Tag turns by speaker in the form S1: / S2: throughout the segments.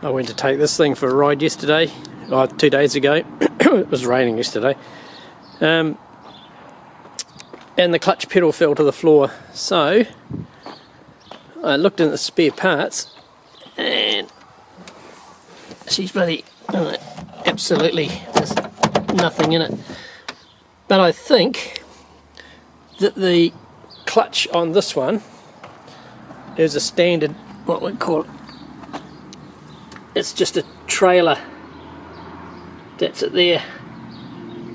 S1: I went to take this thing for a ride yesterday, 2 days ago. It was raining yesterday. And the clutch pedal fell to the floor. So I looked in the spare parts and she's bloody absolutely, there's nothing in it. But I think that the clutch on this one is a standard, what we call it, it's just a trailer. That's it there.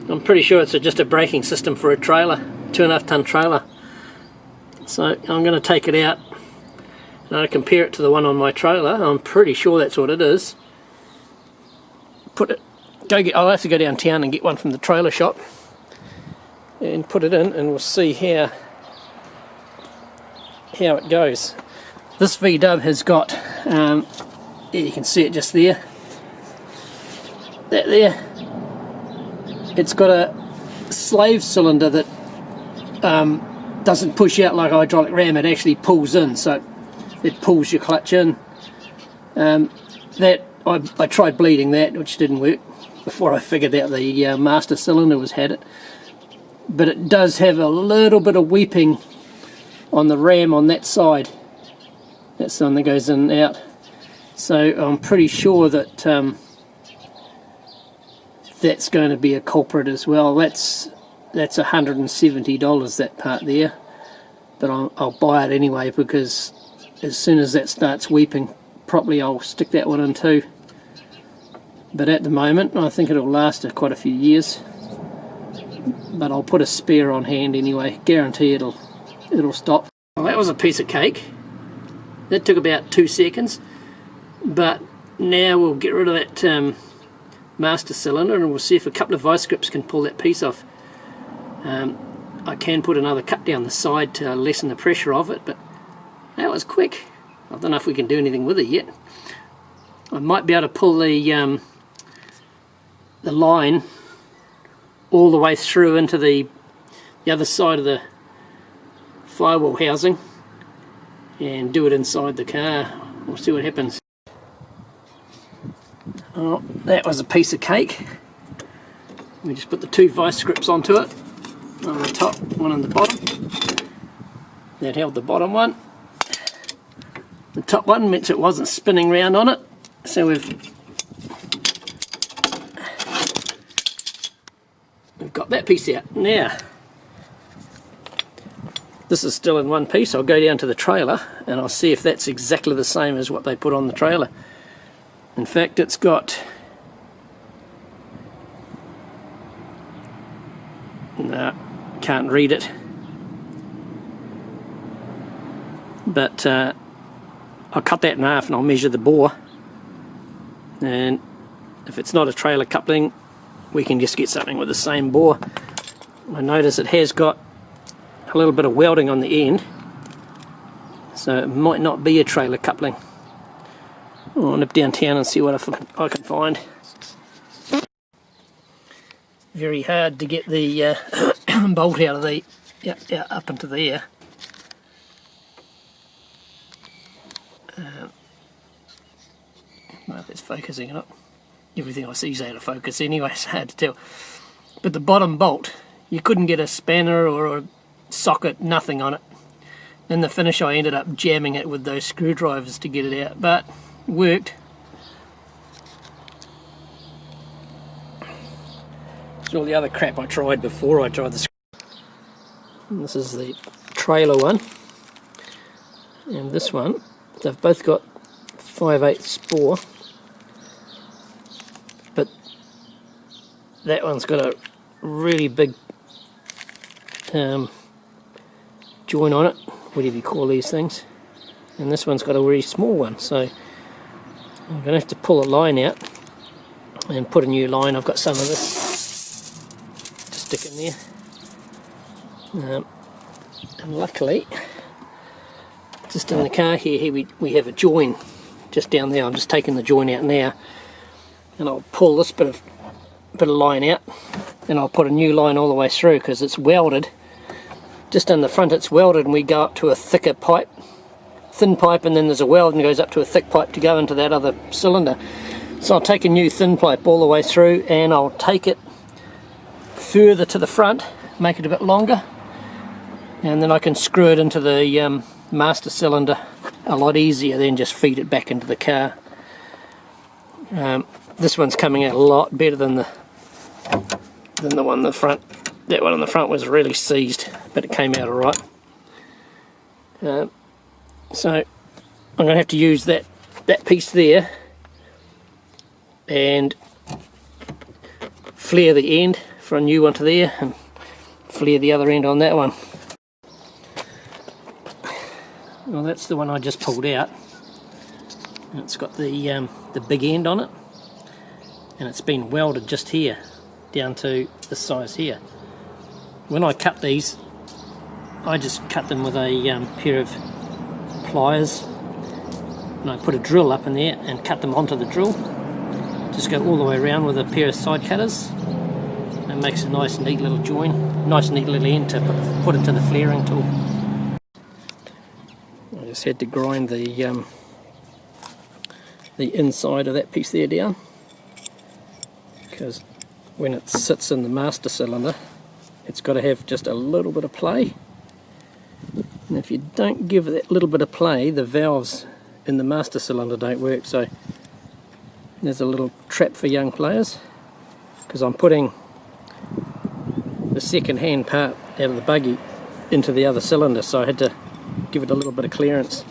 S1: I'm pretty sure it's just a braking system for a trailer, 2.5 ton trailer. So I'm going to take it out and I compare it to the one on my trailer. I'm pretty sure that's what it is. I'll have to go downtown and get one from the trailer shop and put it in, and we'll see how it goes. This VW has got, you can see it just there. That there. It's got a slave cylinder that doesn't push out like a hydraulic ram. It actually pulls in, so it pulls your clutch in. That I tried bleeding that, which didn't work, before I figured out the master cylinder had it. But it does have a little bit of weeping on the ram on that side. That's the one that goes in and out. So I'm pretty sure that that's going to be a culprit as well. That's $170, that part there. But I'll buy it anyway, because as soon as that starts weeping properly, I'll stick that one in too. But at the moment, I think it'll last quite a few years. But I'll put a spare on hand anyway. Guarantee it'll stop. Well, that was a piece of cake. That took about 2 seconds. But now we'll get rid of that master cylinder, and we'll see if a couple of vice grips can pull that piece off. I can put another cut down the side to lessen the pressure of it, but that was quick. I don't know if we can do anything with it yet. I might be able to pull the line all the way through into the other side of the firewall housing and do it inside the car. We'll see what happens. Oh, that was a piece of cake. We just put the 2 vice grips onto it, one on the top, one on the bottom. That held the bottom one. The top one meant it wasn't spinning round on it, so we've got that piece out. Now, this is still in one piece. I'll go down to the trailer and I'll see if that's exactly the same as what they put on the trailer. In fact, it's got, no, can't read it, but I'll cut that in half and I'll measure the bore, and if it's not a trailer coupling, we can just get something with the same bore. I notice it has got a little bit of welding on the end, so it might not be a trailer coupling. I'll nip downtown and see what I can find. Very hard to get the bolt out of the up into there. I don't know if it's focusing or not. Everything I see is out of focus anyway, it's hard to tell. But the bottom bolt, you couldn't get a spanner or a socket, nothing on it. In the finish I ended up jamming it with those screwdrivers to get it out, but it worked. It's all the other crap I tried before I tried the and this is the trailer one, and this one, they've both got 5/8 bore, but that one's got a really big joint on it, whatever you call these things, and this one's got a very small one, so I'm going to have to pull a line out and put a new line. I've got some of this to stick in there, and luckily just in the car here we have a join just down there. I'm just taking the join out now, and I'll pull this bit of line out, and I'll put a new line all the way through, because it's welded. Just in the front it's welded, and we go up to a thicker pipe thin pipe, and then there's a weld and goes up to a thick pipe to go into that other cylinder. So I'll take a new thin pipe all the way through, and I'll take it further to the front, make it a bit longer, and then I can screw it into the master cylinder a lot easier than just feed it back into the car. This one's coming out a lot better than the one in the front. That one in the front was really seized, but it came out alright. So I'm going to have to use that piece there and flare the end for a new one to there, and flare the other end on that one. Well, that's the one I just pulled out. And it's got the big end on it, and it's been welded just here down to this size here. When I cut these, I just cut them with a pair of pliers, and I put a drill up in there and cut them onto the drill. Just go all the way around with a pair of side cutters. It makes a nice neat little join, nice neat little end to put into the flaring tool. I just had to grind the inside of that piece there down, because when it sits in the master cylinder, it's got to have just a little bit of play, and if you don't give that little bit of play, the valves in the master cylinder don't work. So there's a little trap for young players, because I'm putting the second hand part out of the buggy into the other cylinder, so I had to give it a little bit of clearance.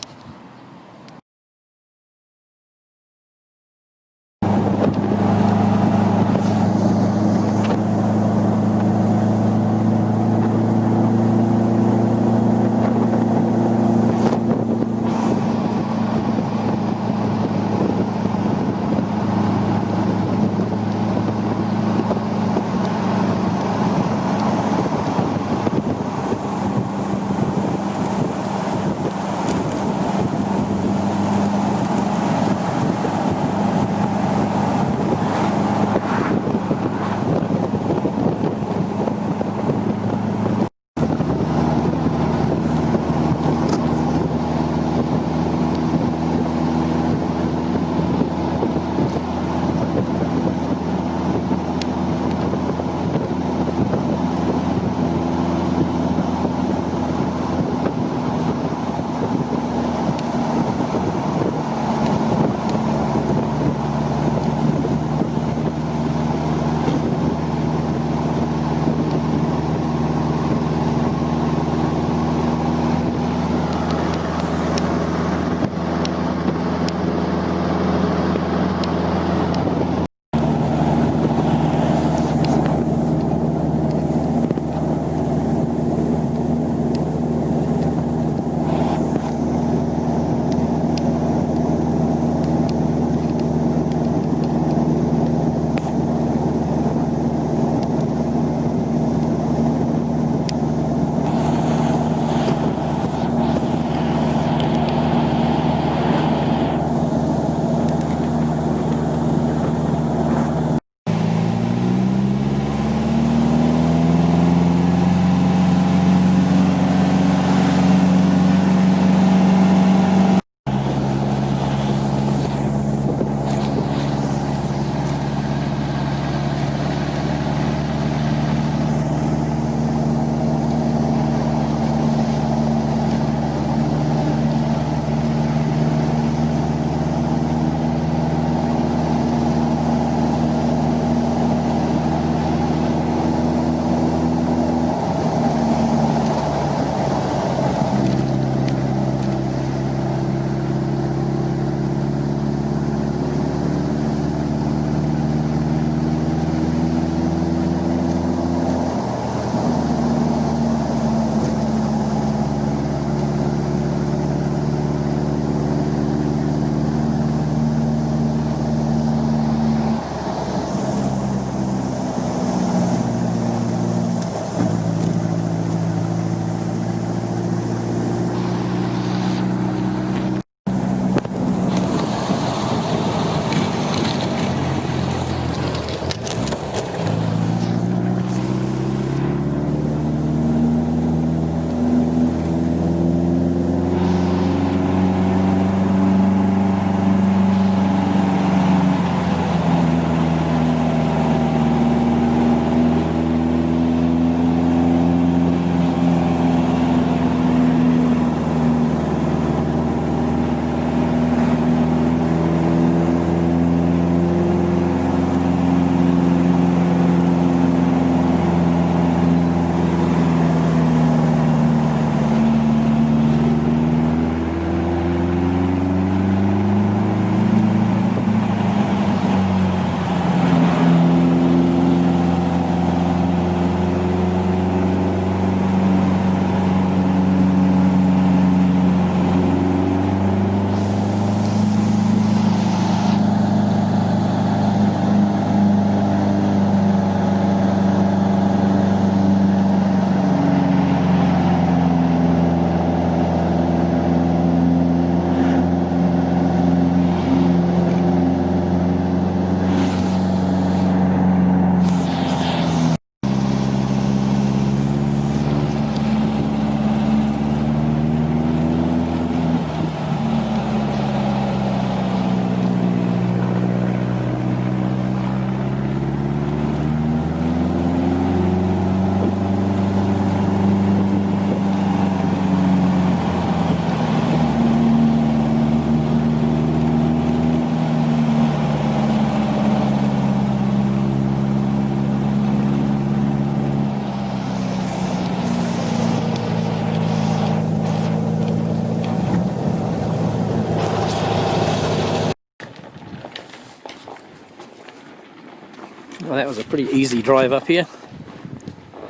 S1: Well, that was a pretty easy drive up here.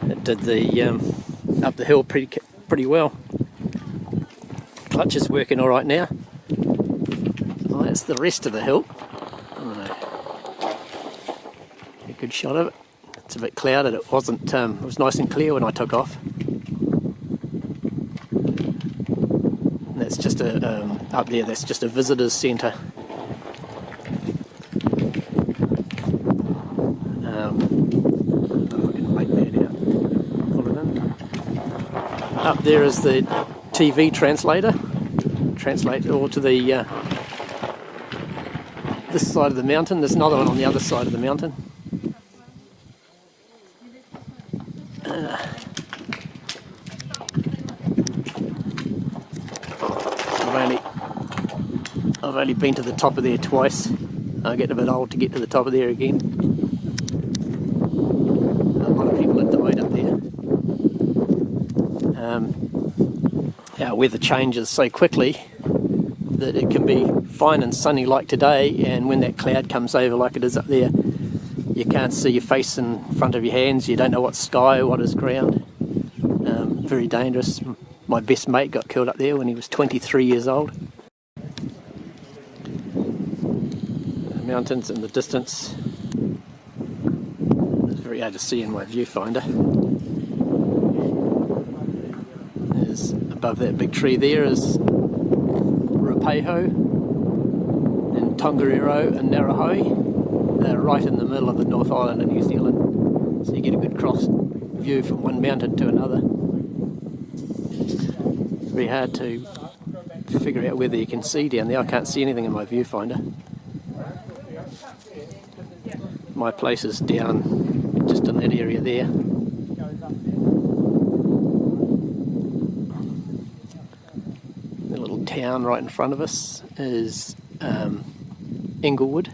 S1: It did the up the hill pretty well. Clutch is working all right now. Well, that's the rest of the hill. A good shot of it. It's a bit clouded. It wasn't. It was nice and clear when I took off. And that's just a up there. That's just a visitors centre. Up there is the TV translator. Translate all to the this side of the mountain. There's another one on the other side of the mountain. I've only been to the top of there twice. I get a bit old to get to the top of there again. A lot of people have died up there. Our weather changes so quickly that it can be fine and sunny like today, and when that cloud comes over like it is up there, you can't see your face in front of your hands. You don't know what's sky, what is ground. Very dangerous. My best mate got killed up there when he was 23 years old. The mountains in the distance. It's very hard to see in my viewfinder. There's, above that big tree there is Ruapehu and Tongariro and Narahoe. They're right in the middle of the North Island of New Zealand, so you get a good cross view from one mountain to another. It's very hard to figure out whether you can see down there. I can't see anything in my viewfinder. My place is down just in that area there. The little town right in front of us is Inglewood.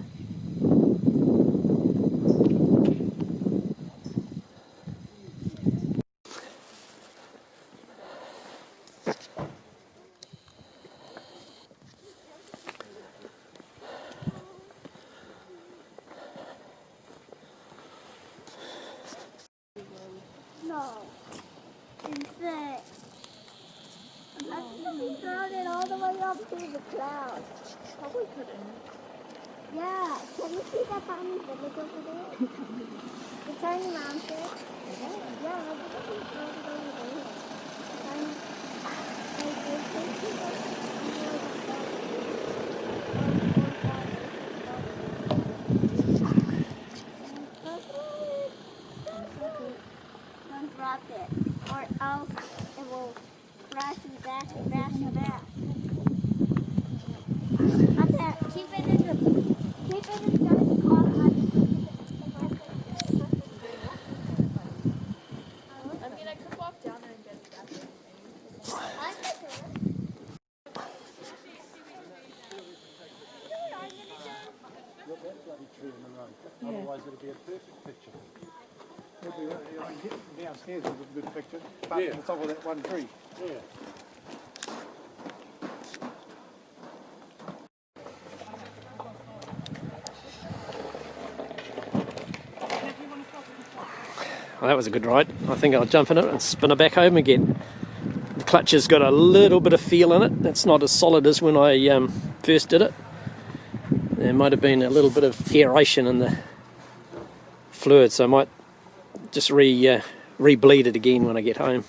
S2: No, insane. We got it all the way up to the clouds. Probably couldn't. Yeah, can you see that tiny village over there? The tiny mountain? Yeah, look at the village over there. Don't drop it, or else it will crash you back and crash you back. Keep it in the car.
S3: I mean, I could walk down there and get it back.
S4: Otherwise it'll be a perfect picture. Downstairs is a good picture, but on the top of that one tree. Yeah.
S1: Well, that was a good ride. I think I'll jump in it and spin it back home again. The clutch has got a little bit of feel in it. It's not as solid as when I first did it. There might have been a little bit of aeration in the fluid, so I might just re-bleed it again when I get home.